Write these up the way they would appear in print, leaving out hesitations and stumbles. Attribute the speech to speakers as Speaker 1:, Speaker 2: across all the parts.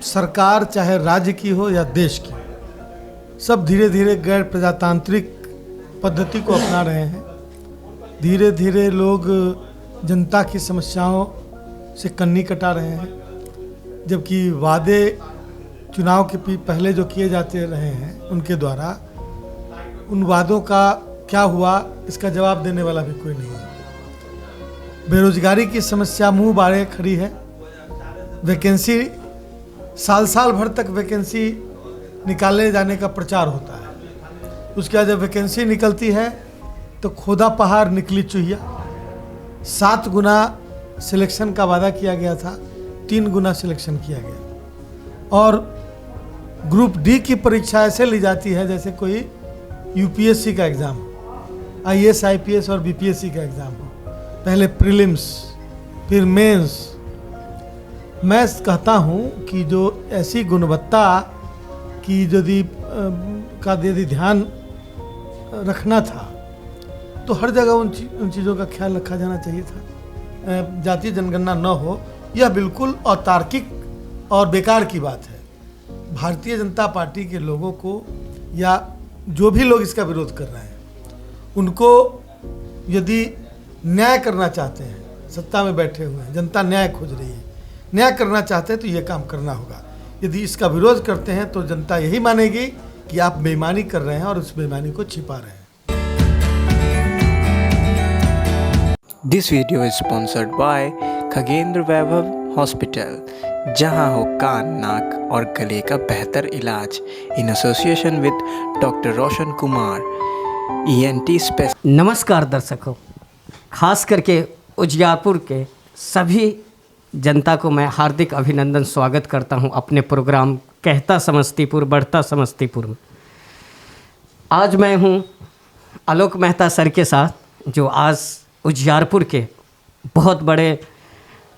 Speaker 1: सरकार चाहे राज्य की हो या देश की, सब धीरे धीरे गैर प्रजातांत्रिक पद्धति को अपना रहे हैं। धीरे धीरे लोग जनता की समस्याओं से कन्नी कटा रहे हैं, जबकि वादे चुनाव के पहले जो किए जाते रहे हैं उनके द्वारा उन वादों का क्या हुआ इसका जवाब देने वाला भी कोई नहीं है। बेरोजगारी की समस्या मुंह बाड़े खड़ी है। वैकेंसी साल साल भर तक वैकेंसी निकाले जाने का प्रचार होता है, उसके बाद जब वैकेंसी निकलती है तो खोदा पहाड़ निकली चुहिया। 7 गुना सिलेक्शन का वादा किया गया था, 3 गुना सिलेक्शन किया गया। और ग्रुप डी की परीक्षा ऐसे ली जाती है जैसे कोई यूपीएससी का एग्ज़ाम, आईएएस आईपीएस और बीपीएससी का एग्ज़ाम हो। पहले प्रीलिम्स फिर मेंस। मैं कहता हूँ कि जो ऐसी गुणवत्ता की यदि ध्यान रखना था तो हर जगह उन चीज़ों का ख्याल रखा जाना चाहिए था। जातीय जनगणना न हो, यह बिल्कुल अतार्किक और बेकार की बात है। भारतीय जनता पार्टी के लोगों को या जो भी लोग इसका विरोध कर रहे हैं उनको यदि न्याय करना चाहते हैं, सत्ता में बैठे हुए हैं, जनता न्याय खोज रही है, न्याय करना चाहते हैं तो ये काम करना होगा। यदि इसका विरोध करते हैं तो जनता यही मानेगी कि आप बेईमानी कर रहे हैं और उस बेईमानी को छिपा रहे हैं।
Speaker 2: This video is sponsored by Khagendra Vaibhav hospital, जहां हो कान, नाक और गले का बेहतर इलाज, in association with doctor Roshan Kumar, ENT specialist.
Speaker 3: नमस्कार दर्शकों, खास करके उजियारपुर के सभी जनता को मैं हार्दिक अभिनंदन स्वागत करता हूं अपने प्रोग्राम कहता समस्तीपुर बढ़ता समस्तीपुर में। आज मैं हूं आलोक मेहता सर के साथ, जो आज उजियारपुर के बहुत बड़े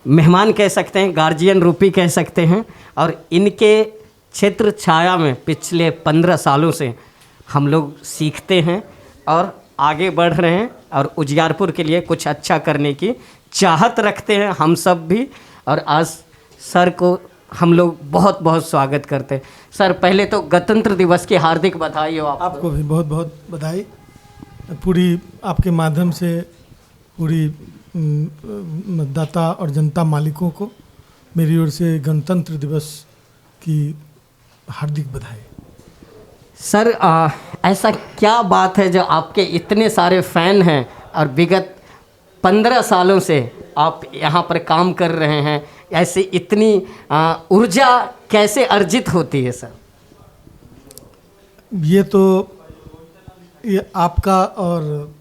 Speaker 3: मेहमान कह सकते हैं, गार्जियन रूपी कह सकते हैं। और इनके क्षेत्र छाया में पिछले 15 सालों से हम लोग सीखते हैं और आगे बढ़ रहे हैं और उजियारपुर के लिए कुछ अच्छा करने की चाहत रखते हैं हम सब भी। और आज सर को हम लोग बहुत बहुत स्वागत करते हैं। सर, पहले तो गणतंत्र दिवस की हार्दिक बधाई हो
Speaker 1: आपको भी बहुत बहुत बधाई। पूरी आपके माध्यम से पूरी मतदाता और जनता मालिकों को मेरी ओर से गणतंत्र दिवस की हार्दिक बधाई।
Speaker 3: सर, ऐसा क्या बात है जो आपके इतने सारे फ़ैन हैं और विगत 15 सालों से आप यहाँ पर काम कर रहे हैं, ऐसे इतनी ऊर्जा कैसे अर्जित होती है सर?
Speaker 1: ये आपका और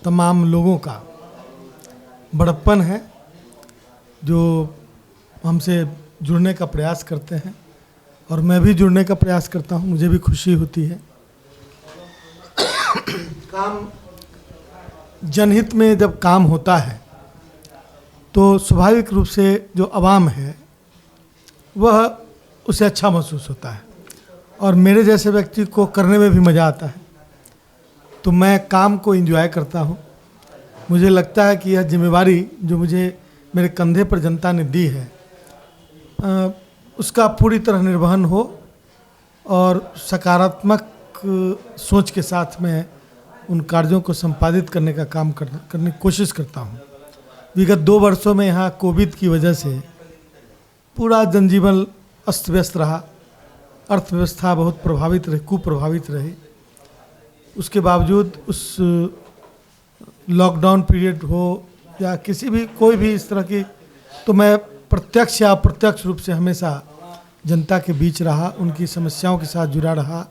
Speaker 1: तमाम लोगों का बड़प्पन है जो हमसे जुड़ने का प्रयास करते हैं, और मैं भी जुड़ने का प्रयास करता हूं। मुझे भी खुशी होती है। काम जनहित में जब काम होता है तो स्वाभाविक रूप से जो आवाम है वह उसे अच्छा महसूस होता है, और मेरे जैसे व्यक्ति को करने में भी मज़ा आता है। तो मैं काम को एंजॉय करता हूँ। मुझे लगता है कि यह जिम्मेवारी जो मुझे मेरे कंधे पर जनता ने दी है उसका पूरी तरह निर्वहन हो, और सकारात्मक सोच के साथ मैं उन कार्यों को संपादित करने का काम करने की कोशिश करता हूँ। विगत 2 वर्षों में यहाँ कोविड की वजह से पूरा जनजीवन अस्त व्यस्त रहा, अर्थव्यवस्था बहुत कुप्रभावित रही। उसके बावजूद उस लॉकडाउन पीरियड हो या कोई भी इस तरह की, तो मैं प्रत्यक्ष या अप्रत्यक्ष रूप से हमेशा जनता के बीच रहा, उनकी समस्याओं के साथ जुड़ा रहा।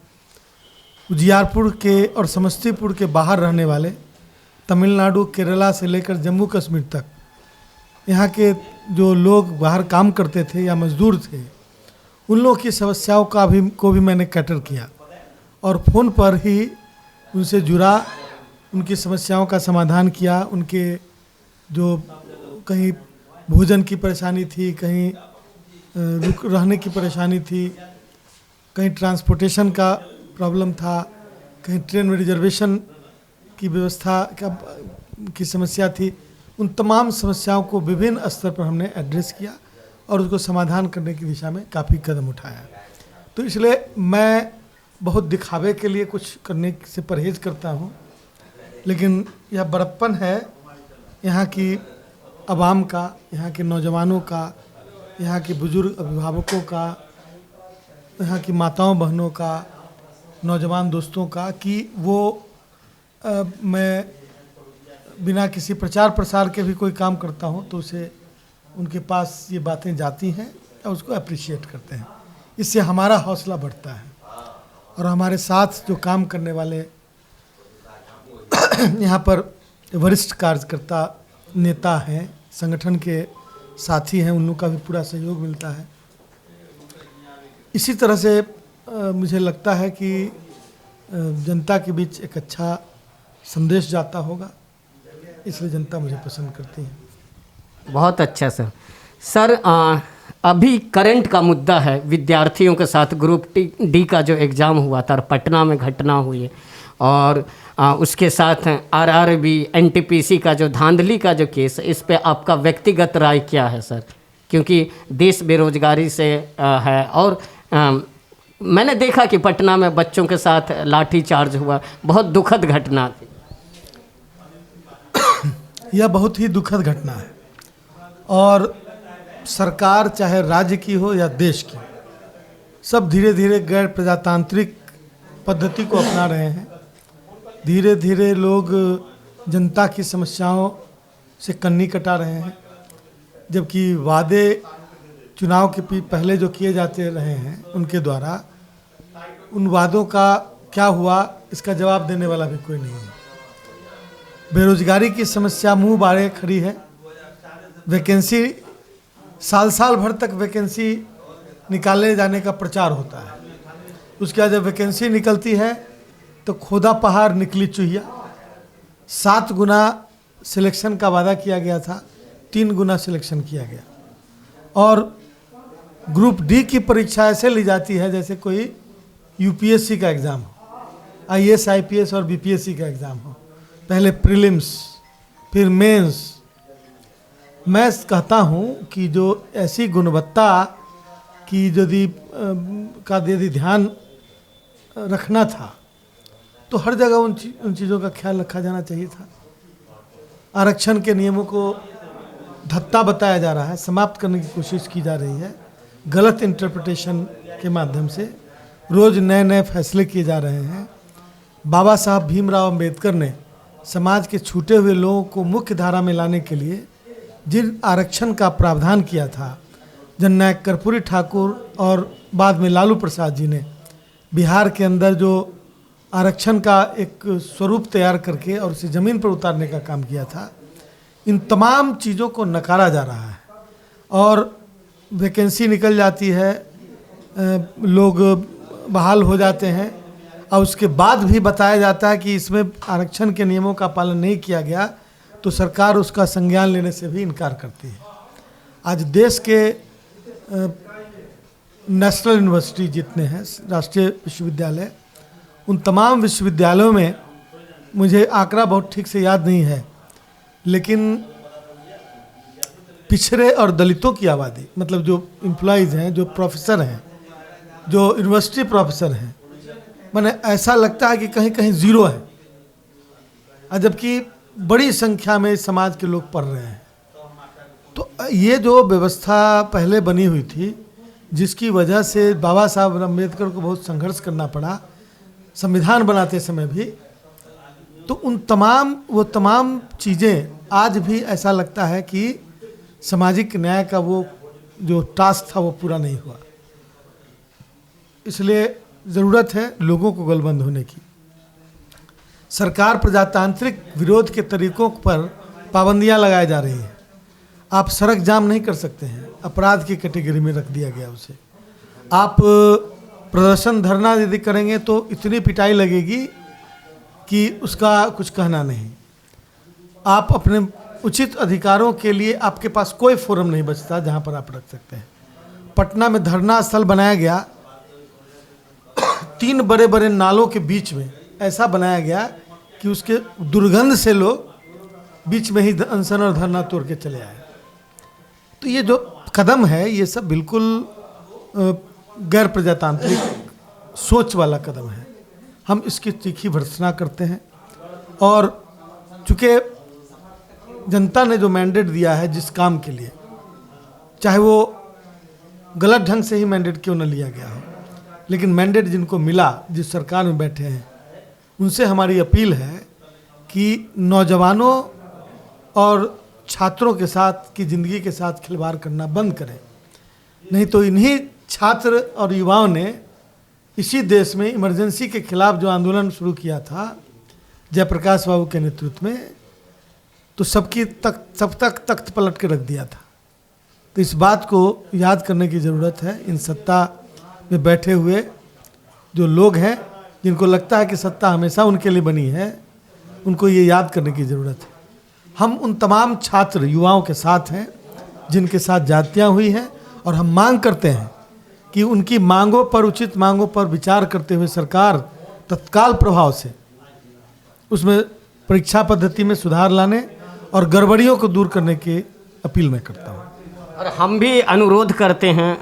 Speaker 1: उजियारपुर के और समस्तीपुर के बाहर रहने वाले, तमिलनाडु, केरला से लेकर जम्मू कश्मीर तक, यहाँ के जो लोग बाहर काम करते थे या मजदूर थे, उन लोगों की समस्याओं को भी मैंने कैटर किया, और फ़ोन पर ही उनसे जुड़ा, उनकी समस्याओं का समाधान किया। उनके जो कहीं भोजन की परेशानी थी, कहीं रहने की परेशानी थी, कहीं ट्रांसपोर्टेशन का प्रॉब्लम था, कहीं ट्रेन में रिजर्वेशन की व्यवस्था की समस्या थी, उन तमाम समस्याओं को विभिन्न स्तर पर हमने एड्रेस किया और उसको समाधान करने की दिशा में काफ़ी कदम उठाया। तो इसलिए मैं बहुत दिखावे के लिए कुछ करने से परहेज़ करता हूँ, लेकिन यह बड़प्पन है यहाँ की आवाम का, यहाँ के नौजवानों का, यहाँ के बुजुर्ग अभिभावकों का, यहाँ की माताओं बहनों का, नौजवान दोस्तों का, कि वो मैं बिना किसी प्रचार प्रसार के भी कोई काम करता हूँ तो उसे उनके पास ये बातें जाती हैं और उसको अप्रिशिएट करते हैं। इससे हमारा हौसला बढ़ता है और हमारे साथ जो काम करने वाले यहाँ पर वरिष्ठ कार्यकर्ता नेता हैं, संगठन के साथी हैं, उन लोगों का भी पूरा सहयोग मिलता है। इसी तरह से मुझे लगता है कि जनता के बीच एक अच्छा संदेश जाता होगा, इसलिए जनता मुझे पसंद करती है।
Speaker 3: बहुत अच्छा सर। सर अभी करंट का मुद्दा है, विद्यार्थियों के साथ ग्रुप डी का जो एग्ज़ाम हुआ था और पटना में घटना हुई है, और उसके साथ आरआरबी एनटीपीसी का जो धांधली का जो केस, इस पे आपका व्यक्तिगत राय क्या है सर? क्योंकि देश बेरोजगारी से है, और मैंने देखा कि पटना में बच्चों के साथ लाठी चार्ज हुआ, बहुत दुखद घटना थी।
Speaker 1: यह बहुत ही दुखद घटना है और सरकार चाहे राज्य की हो या देश की, सब धीरे धीरे गैर प्रजातांत्रिक पद्धति को अपना रहे हैं। धीरे धीरे लोग जनता की समस्याओं से कन्नी कटा रहे हैं, जबकि वादे चुनाव के पहले जो किए जाते रहे हैं उनके द्वारा, उन वादों का क्या हुआ इसका जवाब देने वाला भी कोई नहीं है। बेरोजगारी की समस्या मुंह बाड़े खड़ी है। वैकेंसी साल साल भर तक वैकेंसी निकाले जाने का प्रचार होता है, उसके बाद जब वैकेंसी निकलती है तो खोदा पहाड़ निकली चुहिया। 7 गुना सिलेक्शन का वादा किया गया था, 3 गुना सिलेक्शन किया गया। और ग्रुप डी की परीक्षा ऐसे ली जाती है जैसे कोई यूपीएससी का एग्ज़ाम हो, आईएएस आईपीएस और बीपीएससी का एग्ज़ाम हो। पहले प्रीलिम्स, फिर मेंस। मैं कहता हूँ कि जो ऐसी गुणवत्ता की यदि ध्यान रखना था तो हर जगह उन चीज़ों का ख्याल रखा जाना चाहिए था। आरक्षण के नियमों को धत्ता बताया जा रहा है, समाप्त करने की कोशिश की जा रही है। गलत इंटरप्रिटेशन के माध्यम से रोज़ नए नए फैसले किए जा रहे हैं। बाबा साहब भीमराव अंबेडकर ने समाज के छूटे हुए लोगों को मुख्य धारा में लाने के लिए जिन आरक्षण का प्रावधान किया था, जननायक कर्पूरी ठाकुर और बाद में लालू प्रसाद जी ने बिहार के अंदर जो आरक्षण का एक स्वरूप तैयार करके और उसे ज़मीन पर उतारने का काम किया था, इन तमाम चीज़ों को नकारा जा रहा है। और वैकेंसी निकल जाती है, लोग बहाल हो जाते हैं और उसके बाद भी बताया जाता है कि इसमें आरक्षण के नियमों का पालन नहीं किया गया, तो सरकार उसका संज्ञान लेने से भी इनकार करती है। आज देश के नेशनल यूनिवर्सिटी जितने हैं, राष्ट्रीय विश्वविद्यालय, उन तमाम विश्वविद्यालयों में मुझे आंकड़ा बहुत ठीक से याद नहीं है, लेकिन पिछड़े और दलितों की आबादी, मतलब जो एम्प्लॉयज़ हैं, जो प्रोफेसर हैं, जो यूनिवर्सिटी प्रोफेसर हैं, मैंने ऐसा लगता है कि कहीं कहीं ज़ीरो है, जबकि बड़ी संख्या में समाज के लोग पढ़ रहे हैं। तो ये जो व्यवस्था पहले बनी हुई थी, जिसकी वजह से बाबा साहब अम्बेडकर को बहुत संघर्ष करना पड़ा संविधान बनाते समय भी, तो वो तमाम चीज़ें आज भी ऐसा लगता है कि सामाजिक न्याय का वो जो टास्क था वो पूरा नहीं हुआ। इसलिए ज़रूरत है लोगों को गलबंद होने की। सरकार प्रजातांत्रिक विरोध के तरीकों पर पाबंदियां लगाई जा रही हैं। आप सड़क जाम नहीं कर सकते हैं, अपराध की कैटेगरी में रख दिया गया उसे। आप प्रदर्शन धरना यदि करेंगे तो इतनी पिटाई लगेगी कि उसका कुछ कहना नहीं। आप अपने उचित अधिकारों के लिए आपके पास कोई फोरम नहीं बचता जहां पर आप रख सकते हैं। पटना में धरना स्थल बनाया गया, 3 बड़े बड़े नालों के बीच में ऐसा बनाया गया कि उसके दुर्गंध से लोग बीच में ही अनशन और धरना तोड़ के चले आए। तो ये जो कदम है ये सब बिल्कुल गैर प्रजातांत्रिक सोच वाला कदम है। हम इसकी तीखी भर्त्सना करते हैं और चूँकि जनता ने जो मैंडेट दिया है जिस काम के लिए, चाहे वो गलत ढंग से ही मैंडेट क्यों न लिया गया हो, लेकिन मैंडेट जिनको मिला, जिस सरकार में बैठे हैं, उनसे हमारी अपील है कि नौजवानों और छात्रों के साथ की ज़िंदगी के साथ खिलवाड़ करना बंद करें। नहीं तो इन्हीं छात्र और युवाओं ने इसी देश में इमरजेंसी के खिलाफ जो आंदोलन शुरू किया था जयप्रकाश बाबू के नेतृत्व में, तो सब तक तख्त पलट के रख दिया था। तो इस बात को याद करने की ज़रूरत है। इन सत्ता में बैठे हुए जो लोग हैं, जिनको लगता है कि सत्ता हमेशा उनके लिए बनी है, उनको ये याद करने की ज़रूरत है। हम उन तमाम छात्र युवाओं के साथ हैं जिनके साथ जातियाँ हुई हैं, और हम मांग करते हैं कि उनकी मांगों पर, उचित मांगों पर विचार करते हुए सरकार तत्काल प्रभाव से उसमें परीक्षा पद्धति में सुधार लाने और गड़बड़ियों को दूर करने की अपील मैं करता हूँ।
Speaker 3: और हम भी अनुरोध करते हैं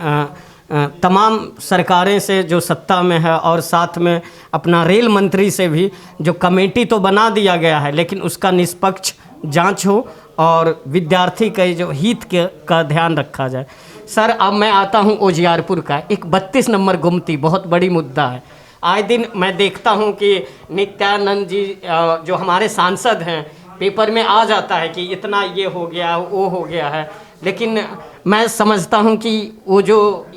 Speaker 3: तमाम सरकारें से जो सत्ता में है, और साथ में अपना रेल मंत्री से भी, जो कमेटी तो बना दिया गया है लेकिन उसका निष्पक्ष जांच हो और विद्यार्थी के जो हित का ध्यान रखा जाए। सर, अब मैं आता हूं उजियारपुर का एक 32 नंबर गुमती, बहुत बड़ी मुद्दा है। आए दिन मैं देखता हूं कि नित्यानंद जी जो हमारे सांसद हैं, पेपर में आ जाता है कि इतना ये हो गया, वो हो गया है, लेकिन मैं समझता हूं कि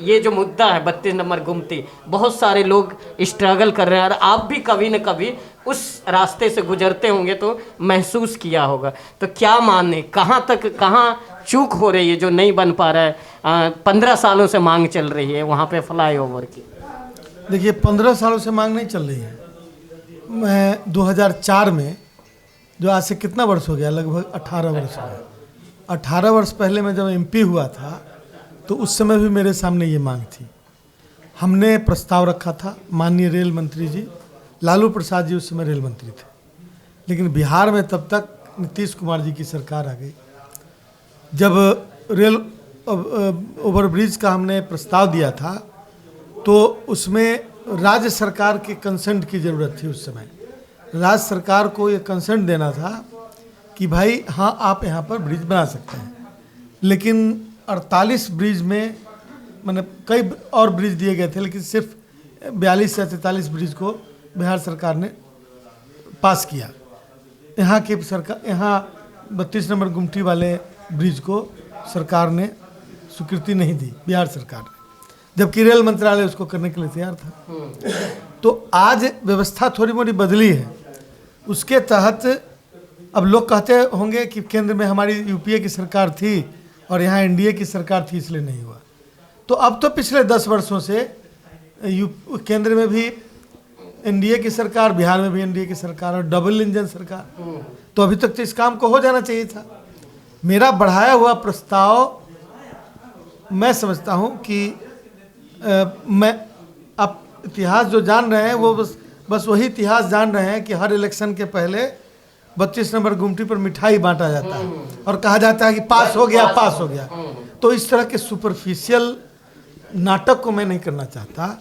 Speaker 3: ये जो मुद्दा है 32 नंबर गुमती, बहुत सारे लोग स्ट्रगल कर रहे हैं, और आप भी कभी न कभी उस रास्ते से गुजरते होंगे तो महसूस किया होगा। तो क्या माने, कहाँ चूक हो रही है जो नहीं बन पा रहा है? 15 सालों से मांग चल रही है वहाँ पे फ्लाईओवर की।
Speaker 1: देखिए, 15 सालों से मांग नहीं चल रही है। मैं 2004 में, जो आज से कितना वर्ष हो गया, लगभग 18 वर्ष हो गया, 18 वर्ष पहले मैं जब एमपी हुआ था तो उस समय भी मेरे सामने ये मांग थी। हमने प्रस्ताव रखा था, माननीय रेल मंत्री जी लालू प्रसाद जी उस समय रेल मंत्री थे, लेकिन बिहार में तब तक नीतीश कुमार जी की सरकार आ गई। जब रेल ओवरब्रिज का हमने प्रस्ताव दिया था तो उसमें राज्य सरकार के कंसेंट की ज़रूरत थी। उस समय राज्य सरकार को ये कंसेंट देना था कि भाई हाँ, आप यहाँ पर ब्रिज बना सकते हैं, लेकिन 48 ब्रिज में, मतलब कई और ब्रिज दिए गए थे, लेकिन सिर्फ 42 से 43 ब्रिज को बिहार सरकार ने पास किया। यहाँ की सरकार, यहाँ 32 नंबर गुमटी वाले ब्रिज को सरकार ने स्वीकृति नहीं दी, बिहार सरकार ने, जबकि रेल मंत्रालय उसको करने के लिए तैयार था। तो आज व्यवस्था थोड़ी मोड़ी बदली है। उसके तहत अब लोग कहते होंगे कि केंद्र में हमारी यूपीए की सरकार थी और यहाँ एनडीए की सरकार थी, इसलिए नहीं हुआ। तो अब तो पिछले 10 वर्षों से केंद्र में भी एनडीए की सरकार, बिहार में भी एनडीए की सरकार, और डबल इंजन सरकार, तो अभी तक तो इस काम को हो जाना चाहिए था। मेरा बढ़ाया हुआ प्रस्ताव, मैं समझता हूँ कि आप इतिहास जो जान रहे हैं वो बस वही इतिहास जान रहे हैं कि हर इलेक्शन के पहले 32 नंबर गुमटी पर मिठाई बांटा जाता है और कहा जाता है कि पास हो गया, पास हो गया। तो इस तरह के सुपरफिशियल नाटक को मैं नहीं करना चाहता।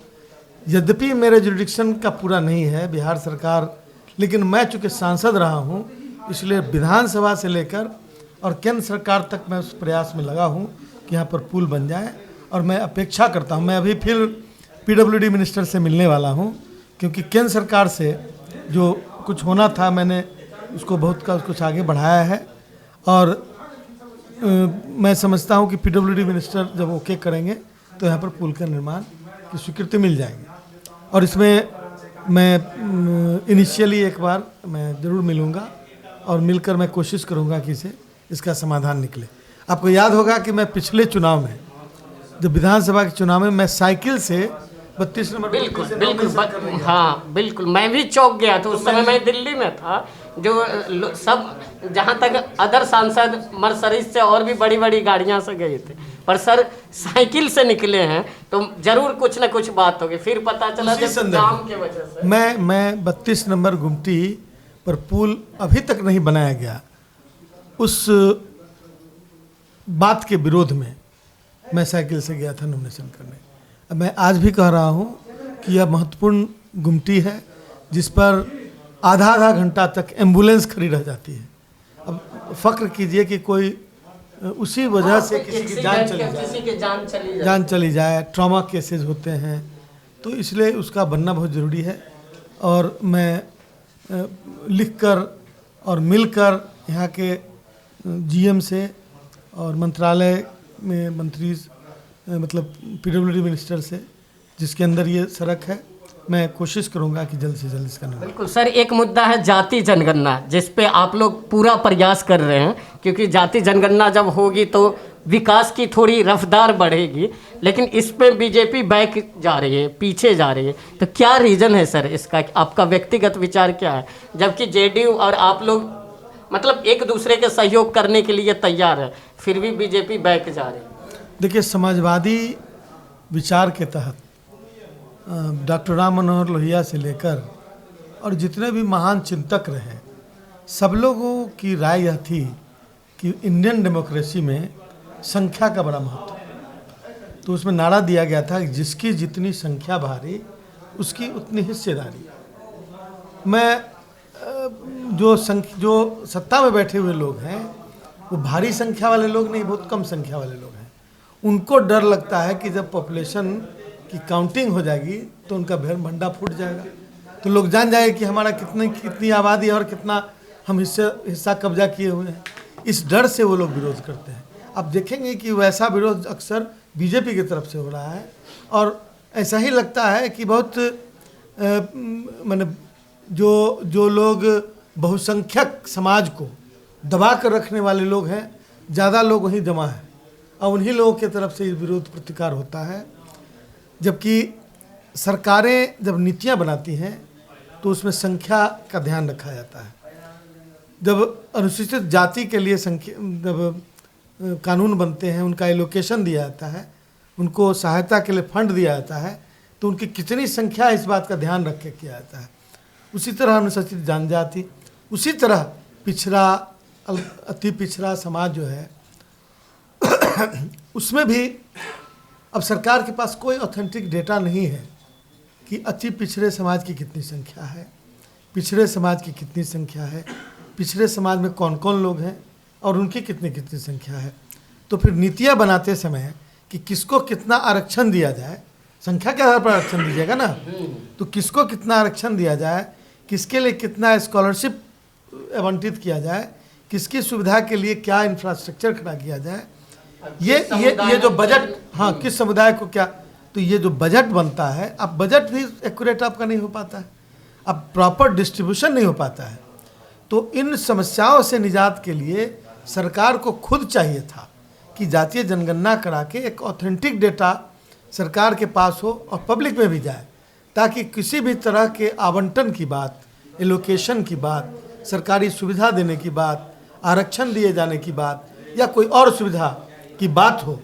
Speaker 1: यद्यपि मेरे जुरिडिक्शन का पूरा नहीं है बिहार सरकार, लेकिन मैं चूँकि सांसद रहा हूँ, इसलिए विधानसभा से लेकर और केंद्र सरकार तक मैं उस प्रयास में लगा हूँ कि यहाँ पर पुल बन जाए। और मैं अपेक्षा करता हूँ, मैं अभी फिर पीडब्ल्यूडी मिनिस्टर से मिलने वाला हूँ, क्योंकि केंद्र सरकार से जो कुछ होना था मैंने उसको बहुत कुछ आगे बढ़ाया है। और मैं समझता हूँ कि पीडब्ल्यूडी मिनिस्टर जब ओके करेंगे तो यहाँ पर पुल का निर्माण की स्वीकृति मिल जाएगी। और इसमें मैं इनिशियली एक बार मैं ज़रूर मिलूँगा और मिलकर मैं कोशिश करूँगा कि इसका समाधान निकले। आपको याद होगा कि मैं पिछले चुनाव में, जब विधानसभा के चुनाव में, मैं साइकिल से 32 नंबर,
Speaker 3: बिल्कुल हाँ बिल्कुल, मैं भी चौंक गया था। उस समय मैं दिल्ली में था, जो सब जहाँ तक अदर सांसद मर्सरीज से और भी बड़ी बड़ी गाड़ियाँ से गए थे, पर सर साइकिल से निकले हैं तो जरूर कुछ ना कुछ बात होगी। फिर पता चला जब काम के वजह से
Speaker 1: मैं 32 नंबर गुमटी पर पुल अभी तक नहीं बनाया गया, उस बात के विरोध में मैं साइकिल से गया था नॉमिनेशन करने। अब मैं आज भी कह रहा हूँ कि यह महत्वपूर्ण गुमटी है जिस पर आधा आधा घंटा तक एम्बुलेंस खड़ी रह जाती है। अब फ़क्र कीजिए कि कोई उसी वजह से किसी की जान चली जाए, ट्रॉमा केसेस होते हैं, तो इसलिए उसका बनना बहुत ज़रूरी है। और मैं लिखकर और मिलकर यहाँ के जीएम से और मंत्रालय में मंत्री मतलब पीडब्ल्यूडी मिनिस्टर से, जिसके अंदर ये सड़क है, मैं कोशिश करूंगा कि जल्द से जल्द इसका निर्माण।
Speaker 3: बिल्कुल सर, एक मुद्दा है जाति जनगणना, जिस पे आप लोग पूरा प्रयास कर रहे हैं, क्योंकि जाति जनगणना जब होगी तो विकास की थोड़ी रफ्तार बढ़ेगी, लेकिन इस पे बीजेपी बैक जा रही है, पीछे जा रही है। तो क्या रीज़न है सर इसका, आपका व्यक्तिगत विचार क्या है, जबकि जेडीयू और आप लोग मतलब एक दूसरे के सहयोग करने के लिए तैयार है, फिर भी बीजेपी बैक जा रही है?
Speaker 1: देखिए, समाजवादी विचार के तहत डॉक्टर राम मनोहर लोहिया से लेकर और जितने भी महान चिंतक रहे, सब लोगों की राय यह थी कि इंडियन डेमोक्रेसी में संख्या का बड़ा महत्व है। तो उसमें नारा दिया गया था कि जिसकी जितनी संख्या भारी उसकी उतनी हिस्सेदारी। मैं जो सत्ता में बैठे हुए लोग हैं वो भारी संख्या वाले लोग नहीं, बहुत कम संख्या वाले लोग हैं। उनको डर लगता है कि जब पॉपुलेशन की काउंटिंग हो जाएगी तो उनका भंडा फूट जाएगा, तो लोग जान जाएंगे कि हमारा कितनी आबादी है और कितना हम हिस्सा कब्जा किए हुए हैं। इस डर से वो लोग विरोध करते हैं। अब देखेंगे कि वैसा विरोध अक्सर बीजेपी की तरफ से हो रहा है, और ऐसा ही लगता है कि बहुत माने जो लोग बहुसंख्यक समाज को दबा कर रखने वाले लोग हैं, ज़्यादा लोग वहीं जमा हैं और उन्हीं लोगों की तरफ से विरोध प्रतिकार होता है। जबकि सरकारें जब नीतियां बनाती हैं तो उसमें संख्या का ध्यान रखा जाता है। जब अनुसूचित जाति के लिए जब कानून बनते हैं, उनका एलोकेशन दिया जाता है, उनको सहायता के लिए फंड दिया जाता है, तो उनकी कितनी संख्या इस बात का ध्यान रख के किया जाता है। उसी तरह अनुसूचित जनजाति, उसी तरह पिछड़ा अति पिछड़ा समाज जो है उसमें भी अब सरकार के पास कोई ऑथेंटिक डेटा नहीं है कि अति पिछड़े समाज की कितनी संख्या है, पिछड़े समाज की कितनी संख्या है, पिछड़े समाज में कौन कौन लोग हैं और उनकी कितनी कितनी संख्या है। तो फिर नीतियाँ बनाते समय कि किसको कितना आरक्षण दिया जाए, संख्या के आधार पर आरक्षण दीजिएगा ना, तो किसको कितना आरक्षण दिया जाए, किसके लिए कितना स्कॉलरशिप आवंटित किया जाए, किसकी सुविधा के लिए क्या इंफ्रास्ट्रक्चर खड़ा किया जाए, ये जो बजट, हाँ, किस समुदाय को क्या, तो ये जो बजट बनता है, अब बजट भी एक्यूरेट आपका नहीं हो पाता है, अब प्रॉपर डिस्ट्रीब्यूशन नहीं हो पाता है। तो इन समस्याओं से निजात के लिए सरकार को खुद चाहिए था कि जातीय जनगणना करा के एक ऑथेंटिक डेटा सरकार के पास हो और पब्लिक में भी जाए, ताकि किसी भी तरह के आवंटन की बात, एलोकेशन की बात, सरकारी सुविधा देने की बात, आरक्षण दिए जाने की बात या कोई और सुविधा की बात हो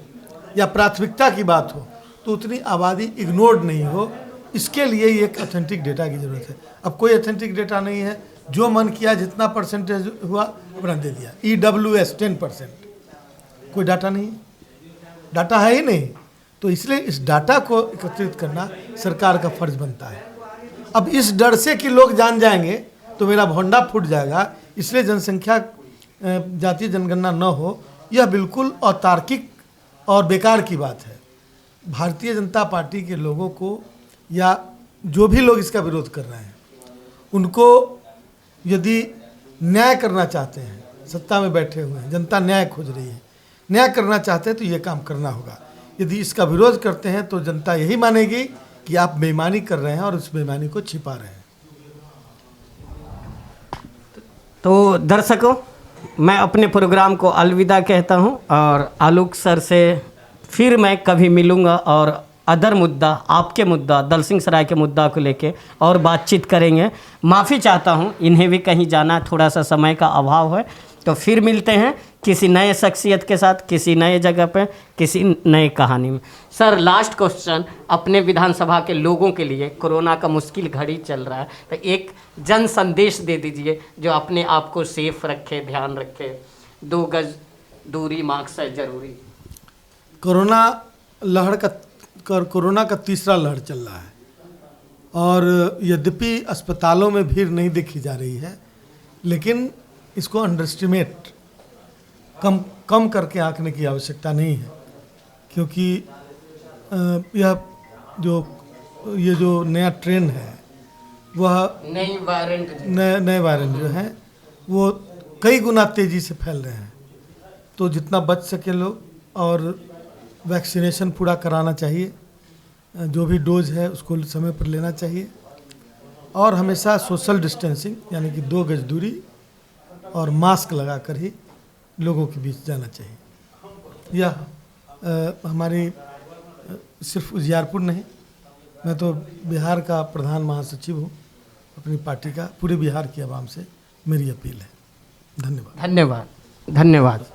Speaker 1: या प्राथमिकता की बात हो, तो उतनी आबादी इग्नोर्ड नहीं हो। इसके लिए एक ऑथेंटिक डेटा की ज़रूरत है। अब कोई ऑथेंटिक डेटा नहीं है, जो मन किया जितना परसेंटेज हुआ अपना दे दिया। EWS 10%, कोई डाटा नहीं, डाटा है ही नहीं। तो इसलिए इस डाटा को एकत्रित करना सरकार का फर्ज बनता है। अब इस डर से कि लोग जान जाएंगे तो मेरा भंडा फूट जाएगा, इसलिए जनसंख्या जातीय जनगणना न हो, यह बिल्कुल अतार्किक और बेकार की बात है। भारतीय जनता पार्टी के लोगों को या जो भी लोग इसका विरोध कर रहे हैं, उनको यदि न्याय करना चाहते हैं, सत्ता में बैठे हुए हैं, जनता न्याय खोज रही है, न्याय करना चाहते हैं तो ये काम करना होगा। यदि इसका विरोध करते हैं तो जनता यही मानेगी कि आप बेईमानी कर रहे हैं और उस बेईमानी को छिपा रहे हैं।
Speaker 3: तो दर्शकों, मैं अपने प्रोग्राम को अलविदा कहता हूं और आलोक सर से फिर मैं कभी मिलूंगा और अदर मुद्दा, आपके मुद्दा, दलसिंह सराय के मुद्दा को लेके और बातचीत करेंगे। माफ़ी चाहता हूं, इन्हें भी कहीं जाना, थोड़ा सा समय का अभाव है। तो फिर मिलते हैं किसी नए शख्सियत के साथ, किसी नए जगह पे, किसी नए कहानी में। सर, लास्ट क्वेश्चन, अपने विधानसभा के लोगों के लिए, कोरोना का मुश्किल घड़ी चल रहा है, तो एक जन संदेश दे दीजिए जो अपने आप को सेफ रखे, ध्यान रखे, 2 गज दूरी, मास्क है जरूरी।
Speaker 1: कोरोना लहर का कोरोना का तीसरा लहर चल रहा है और यद्यपि अस्पतालों में भीड़ नहीं देखी जा रही है, लेकिन इसको अंडरस्टिमेट कम करके आंकने की आवश्यकता नहीं है, क्योंकि ये जो नया ट्रेंड है वह नए वायरस जो हैं वो कई गुना तेज़ी से फैल रहे हैं। तो जितना बच सके लोग, और वैक्सीनेशन पूरा कराना चाहिए, जो भी डोज है उसको समय पर लेना चाहिए, और हमेशा सोशल डिस्टेंसिंग यानी कि 2 गज दूरी और मास्क लगाकर ही लोगों के बीच जाना चाहिए। यह हमारी सिर्फ उजियारपुर नहीं, मैं तो बिहार का प्रधान महासचिव हूँ अपनी पार्टी का, पूरे बिहार की आवाम से मेरी अपील है। धन्यवाद।
Speaker 3: धन्यवाद। धन्यवाद।